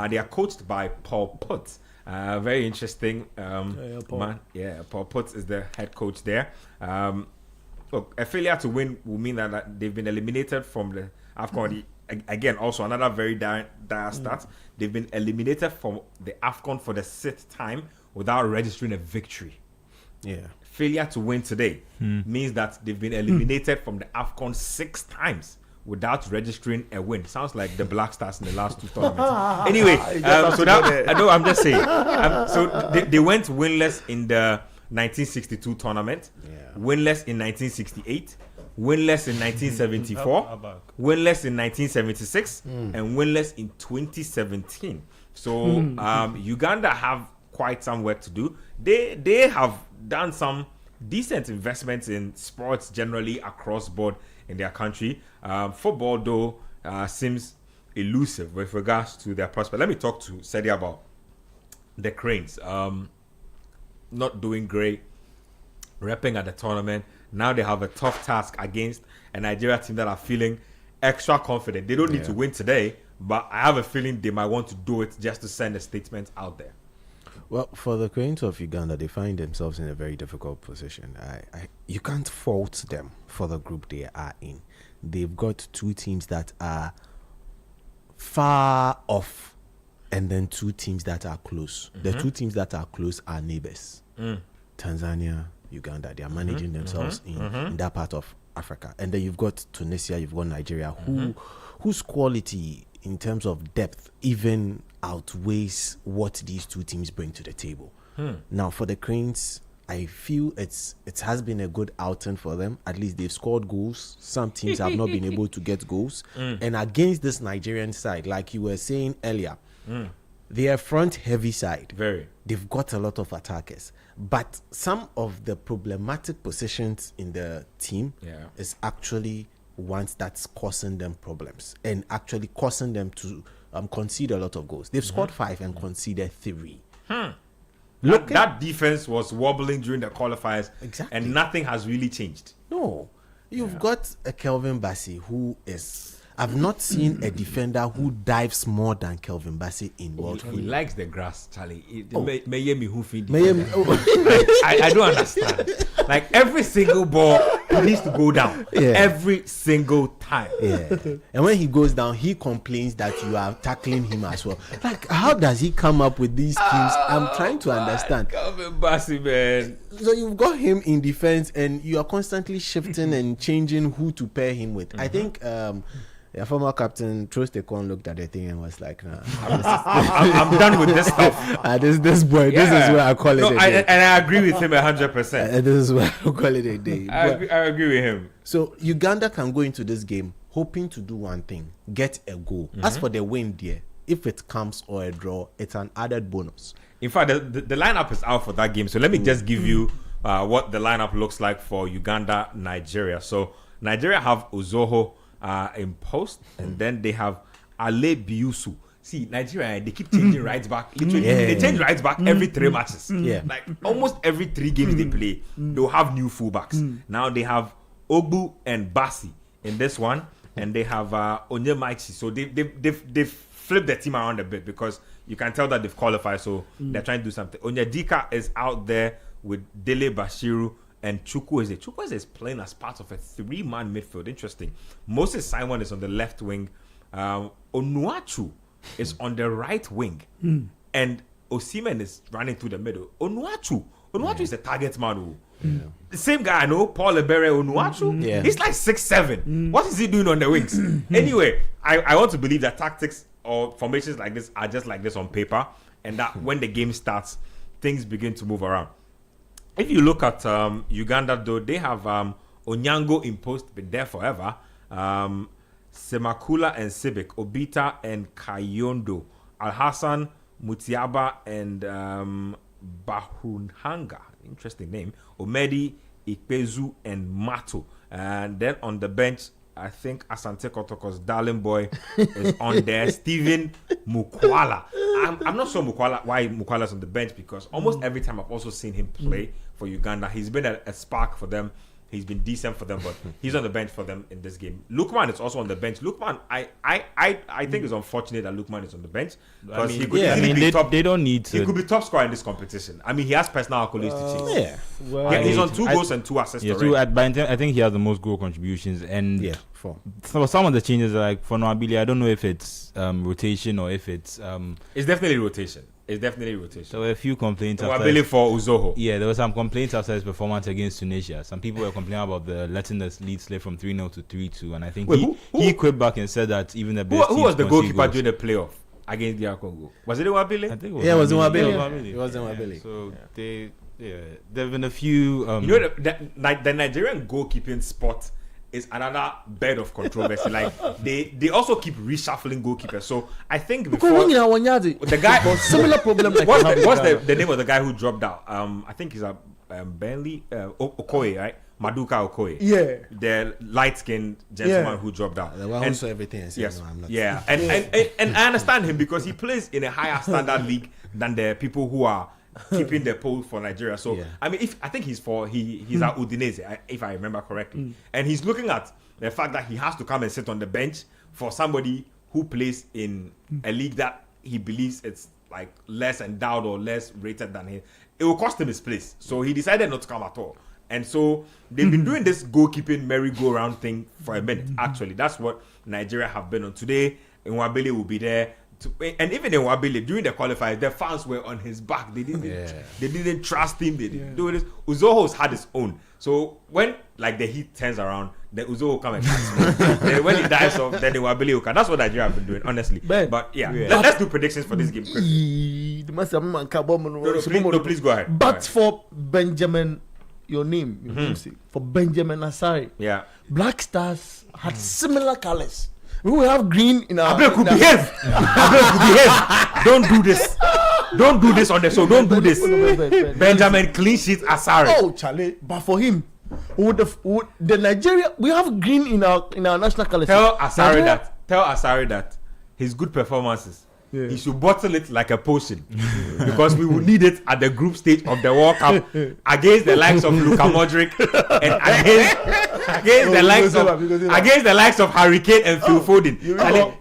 They are coached by Paul Potts. Very interesting man. Yeah, Paul Potts is the head coach there. Look, a failure to win will mean that they've been eliminated from the AFCON. Again, also another very dire stat. They've been eliminated from the AFCON for the 6th time without registering a victory. Yeah. Failure to win today means that they've been eliminated from the AFCON 6 times without registering a win. Sounds like the Black Stars in the last 2 tournaments. Anyway, so that I know I'm just saying. So they went winless in the 1962 tournament, winless in 1968, winless in 1974, winless in 1976, and winless in 2017. So Uganda have quite some work to do. They have done some decent investments in sports generally across board in their country. Football, though, seems elusive with regards to their prospect. Let me talk to Sedi about the Cranes. Not doing great, repping at the tournament. Now they have a tough task against a Nigeria team that are feeling extra confident. They don't need to win today, but I have a feeling they might want to do it just to send a statement out there. Well, for the Cranes of Uganda, they find themselves in a very difficult position. You can't fault them for the group they are in. They've got 2 teams that are far off, and then 2 teams that are close. The 2 teams that are close are neighbors. Tanzania, Uganda. They are managing themselves in that part of Africa. And then you've got Tunisia, you've got Nigeria, whose quality in terms of depth even outweighs what these 2 teams bring to the table. Now, for the Cranes, I feel it has been a good outing for them. At least they've scored goals. Some teams have not been able to get goals. And against this Nigerian side, like you were saying earlier, they are front-heavy side. Very. They've got a lot of attackers. But some of the problematic positions in the team is actually ones that's causing them problems and actually causing them to concede a lot of goals. They've scored 5 and conceded 3. Look, that defense was wobbling during the qualifiers, Exactly. and nothing has really changed. No. You've got a Kelvin Bassey who is... I've not seen a defender who dives more than Kelvin Bassey in world He football. likes the grass, Charlie. Mayemi- I don't understand. Like every single ball, he needs to go down. Yeah. Every single time. Yeah. And when he goes down, he complains that you are tackling him as well. Like, how does he come up with these schemes? I'm trying to understand. Calvin Bassey, man. So you've got him in defense and you are constantly shifting and changing who to pair him with. I think their former captain Trostekon looked at the thing and was like, nah, I'm done with this stuff. this boy, this is where I call it a day. And I agree with him 100%. This is where I call it a day. I agree with him. So Uganda can go into this game hoping to do one thing, get a goal. As for the win there, if it comes or a draw, it's an added bonus. In fact, the lineup is out for that game. So let me just give you what the lineup looks like for Uganda, Nigeria. So Nigeria have Uzoho in post, and then they have Ale Biusu. See, Nigeria, they keep changing right back. Literally, they change right back every 3 matches. Like almost every 3 games they play, they'll have new fullbacks. Now they have Ogbu and Bassi in this one, and they have Onyemachi. So they've flip the team around a bit because you can tell that they've qualified, so they're trying to do something. Onyedika is out there with Dele Bashiru and Chukwueze. Chukwueze is playing as part of a 3-man midfield. Interesting. Moses Simon is on the left wing. Onuachu is on the right wing. And Osimhen is running through the middle. Onuachu is a target man. The same guy I know, Paul Ebere Onuachu. He's like 6'7". What is he doing on the wings? Anyway, I want to believe that tactics or formations like this are just like this on paper, and that when the game starts, things begin to move around. If you look at Uganda, though, they have Onyango in post, been there forever. Semakula and Sibik, Obita and Kayondo, Al-Hassan, Mutiaba and Bahunhanga, interesting name, Omedi, Ikpezu and Mato. And then on the bench, I think Asante Kotoko's darling boy is on there. Stephen Mukwala. I'm not sure why Mukwala's on the bench, because almost every time I've also seen him play for Uganda, he's been a spark for them. He's been decent for them, but he's on the bench for them in this game. Lukman is also on the bench. Lukman, I think it's unfortunate that Lukman is on the bench, because he could easily be top. They don't need to. He could be top scorer in this competition. I mean, he has personal accolades to chase. Yeah. Well, He's on 2 goals and 2 assists already. I think he has the most goal contributions, and 4. so some of the changes, like for Nwabili, I don't know if it's rotation or if it's It's definitely rotation. There were a few complaints. Nwabili for Uzoho. Yeah, there were some complaints after his performance against Tunisia. Some people were complaining about the letting the lead slip from 3-0 to 3-2, and I think he quipped back and said that even the best. Who was the goalkeeper during the playoff against DR Congo? Was it Nwabili? I think it was Nwabili. It was Nwabili. So there have been a few. The Nigerian goalkeeping spot is another bed of controversy. Like they also keep reshuffling goalkeepers. So I think before the guy similar problem. Like what's the name of the guy who dropped out? I think he's a Burnley Okoye, right? Maduka Okoye. Yeah, the light-skinned gentleman who dropped out. The one who saw everything and said, yes, no, I'm not. yeah, and I understand him, because he plays in a higher standard league than the people who are keeping the pole for Nigeria. So I mean, I think he's at Udinese, if I remember correctly, and he's looking at the fact that he has to come and sit on the bench for somebody who plays in a league that he believes it's like less endowed or less rated than him. It will cost him his place, so he decided not to come at all. And so they've been doing this goalkeeping merry-go-round thing for a minute. Actually, that's what Nigeria have been on. Today, Nwabili will be there. And even in Nwabili, during the qualifiers, the fans were on his back. They didn't trust him. They didn't do this. Uzoho's had his own. So when like the heat turns around, then Uzoho will come and catch him. Then when he dies off, then Nwabili will come. That's what Nigeria have been doing, honestly. But yeah. Let's do predictions for this game quickly. No, please go ahead. But for Benjamin, your name, for Benjamin Asari, Black Stars had similar colors. We will have green in our. Abel could behave. Don't do this. Don't do this on the show. Don't do this. Benjamin clean sheet Asari. Oh, Charlie! But for him, would the Nigeria, we have green in our national colors. Tell Asari that his good performances, he should bottle it like a potion, because we will need it at the group stage of the World Cup against the likes of Luka Modric and against the likes of Harry Kane and Phil Foden.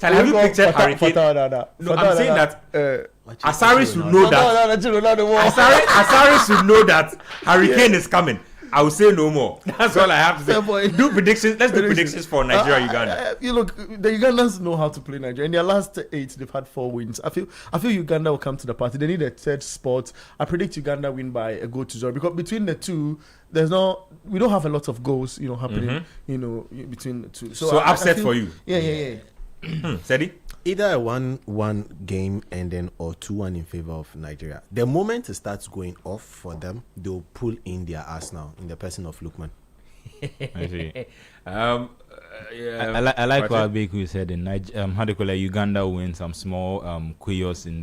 Have you pictured Harry Kane? No, I'm saying that Asari should know that. Asari should know that Harry Kane is coming. I will say no more. That's all I have to say. Do predictions. Let's do predictions for Nigeria, Uganda. You look, the Ugandans know how to play Nigeria. In their last 8, they've had 4 wins. I feel Uganda will come to the party. They need a third spot. I predict Uganda win by a goal to 0, because between the two, we don't have a lot of goals, happening, between the two. So upset for you. Yeah. Sedi? Either a 1-1 game ending or 2-1 in favor of Nigeria. The moment it starts going off for them, they'll pull in their Arsenal in the person of Lukman. I see. I like what Beku said in Uganda will win some small chaos in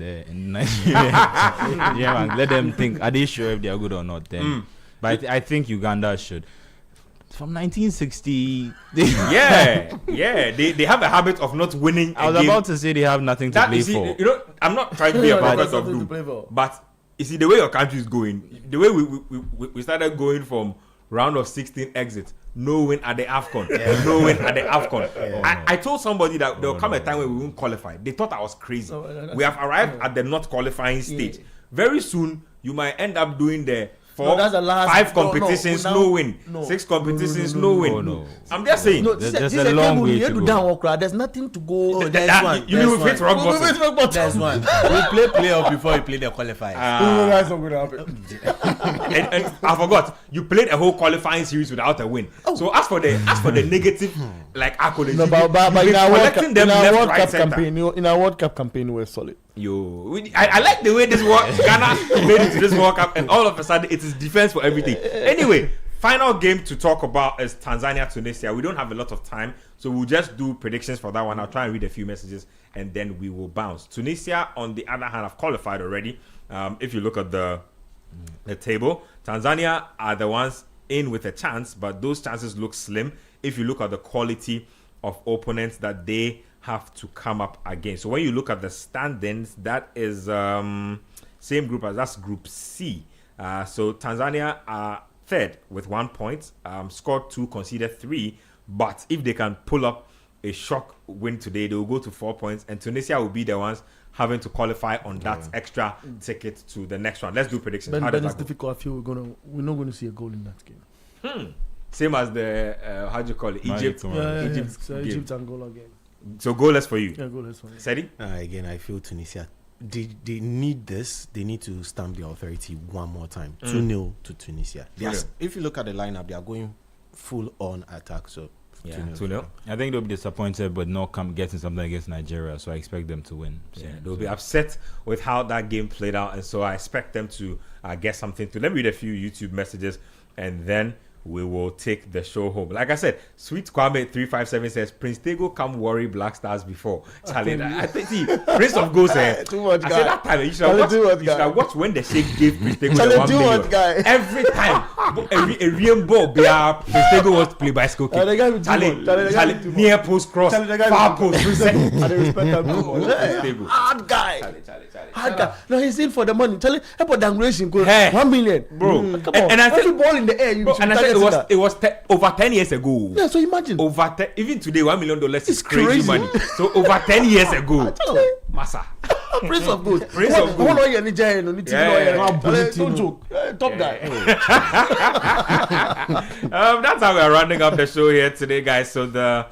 Nigeria. Let them think, are they sure if they are good or not then? But I think Uganda should. From 1960, they have a habit of not winning. I was about to say they have nothing to play for. I'm not trying to be a prophet of doom, but you see the way your country is going, the way we started going from round of 16 exit, no win at the AFCON. No win at the AFCON. I told somebody that there will come a time when we won't qualify. They thought I was crazy. We have arrived at the not qualifying stage. Very soon, you might end up doing the 5 competitions, no win. 6 competitions, no win. I'm just saying. There's a long way to go. There's nothing to go. Oh, there's one. You will hit rock bottom. There's one. We play playoff before we play the qualifiers. That's not going to happen. and I forgot, you played a whole qualifying series without a win. So as for the negative, like accolades, No, but in our World Cup center. campaign, we're solid. I like the way this Ghana made it to this World Cup, and all of a sudden it is defense for everything. Anyway, final game to talk about is Tanzania Tunisia. We don't have a lot of time, so we'll just do predictions for that one. I'll try and read a few messages, and then we will bounce. Tunisia, on the other hand, have qualified already. If you look at the table, Tanzania are the ones in with a chance, but those chances look slim if you look at the quality of opponents that they have to come up against. So when you look at the standings, that is same group as that's Group C. So Tanzania are third with 1 point, scored 2, conceded 3. But if they can pull up a shock win today, they will go to 4 points, and Tunisia will be the ones having to qualify on that extra ticket to the next round. Let's do predictions. But it's difficult. I feel we're not going to see a goal in that game. Same as the how do you call it? Egypt. Egypt Angola game. So goalless for you. Yeah, goalless for me. Sedi? Again, I feel Tunisia. They need this. They need to stamp the authority one more time. 2-0 to Tunisia. If you look at the lineup, they are going full on attack. So 2-0. I think they'll be disappointed, but not getting something against Nigeria. So I expect them to win. They'll be upset with how that game played out, and so I expect them to get something to. Let me read a few YouTube messages, and then we will take the show home. Like I said, Sweet Kwame 357 says Prince Tego come worry Black Stars before. Charlie, I think Prince of Ghosts. Too much I guy. said that time you should have watched when the Sheikh gave Prince Tego the 1 million. Guy. Every time a rainbow Prince Tego wants to play bicycle kick. Charlie, near post cross, far post reset. I respect him too much. Hard guy. Hard guy. No, he's in for the money. Charlie, how about dangration? 1 million, bro. Come on. And I said, every ball in the air. And I said it was over 10 years ago. Yeah, so imagine. Over 10, even today, $1 million is crazy money. So over 10 years ago, Massa. Prince of Ghosts. Prince of Ghosts. Don't joke. Top guy. That's how we're rounding up the show here today, guys. So the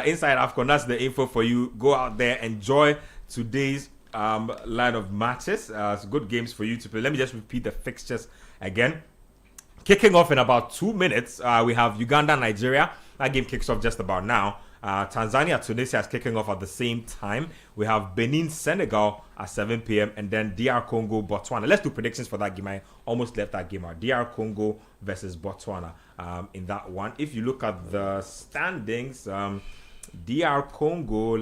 Inside AFCON, that's the info for you. Go out there, enjoy today's line of matches. It's good games for you to play. Let me just repeat the fixtures again. Kicking off in about 2 minutes, we have Uganda, Nigeria. That game kicks off just about now. Tanzania, Tunisia is kicking off at the same time. We have Benin, Senegal at 7 p.m. and then DR Congo, Botswana. Let's do predictions for that game. I almost left that game out. DR Congo versus Botswana in that one. If you look at the standings, DR Congo,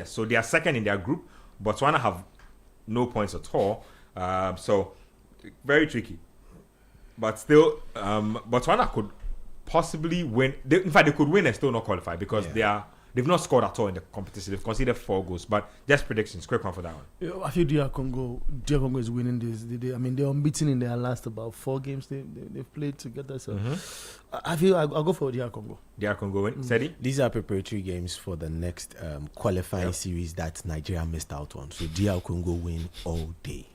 so they are second in their group. Botswana have no points at all. So very tricky. But still, Botswana could possibly win. In fact, they could win and still not qualify because they've not scored at all in the competition. They've conceded 4 goals. But just predictions, quick one for that one. I feel DR Congo is winning this. They're unbeaten in their last about 4 games they've played together. So I feel I'll go for DR Congo. DR Congo win. Sedi? These are preparatory games for the next qualifying series that Nigeria missed out on. So DR Congo win all day.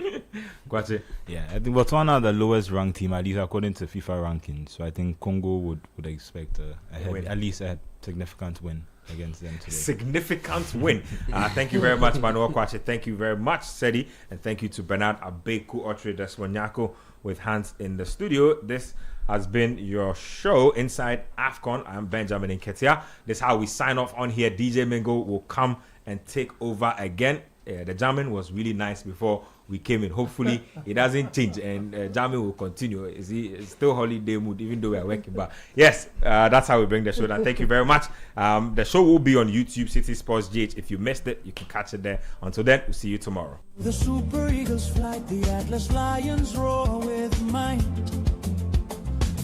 Yeah, I think Botswana are the lowest ranked team, at least according to FIFA rankings. So I think Congo would expect at least a significant win against them today. Significant win. Thank you very much, Manuel Kwache. Thank you very much, Sedi. And thank you to Bernard Abeku Otre Deswanyako with hands in the studio. This has been your show, Inside AFCON. I'm Benjamin Nketia. This is how we sign off on here. DJ Mingo will come and take over again. The jamming was really nice before we came in. Hopefully it doesn't change and jamming will continue. It's still holiday mood even though we are working, but yes, that's how we bring the show down. Thank you very much. The show will be on YouTube, Citi Sports GH. If you missed it, you can catch it there. Until then, we'll see you tomorrow. The Super Eagles flight, the Atlas Lions roar with might.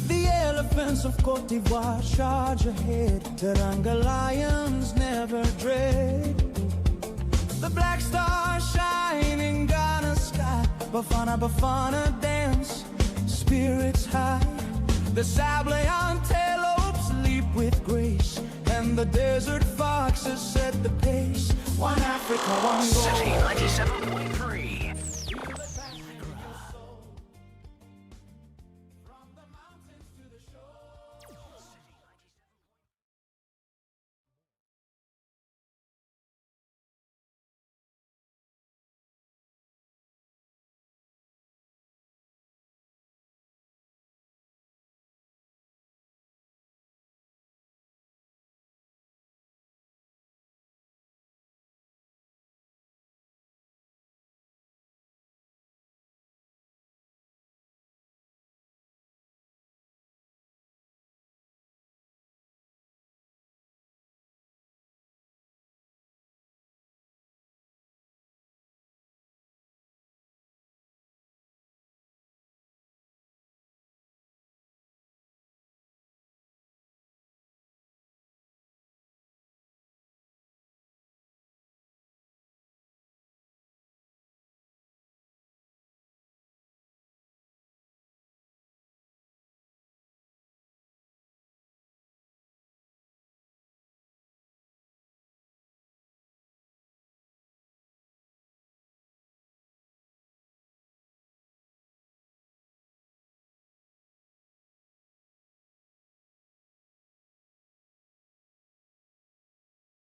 The elephants of Cote d'Ivoire charge ahead. Teranga Lions never dread. The black stars shine in Ghana's sky. Bafana, Bafana dance, spirits high. The Sable antelopes leap the desert foxes set the pace. One Africa, one goal. Citi 97.3.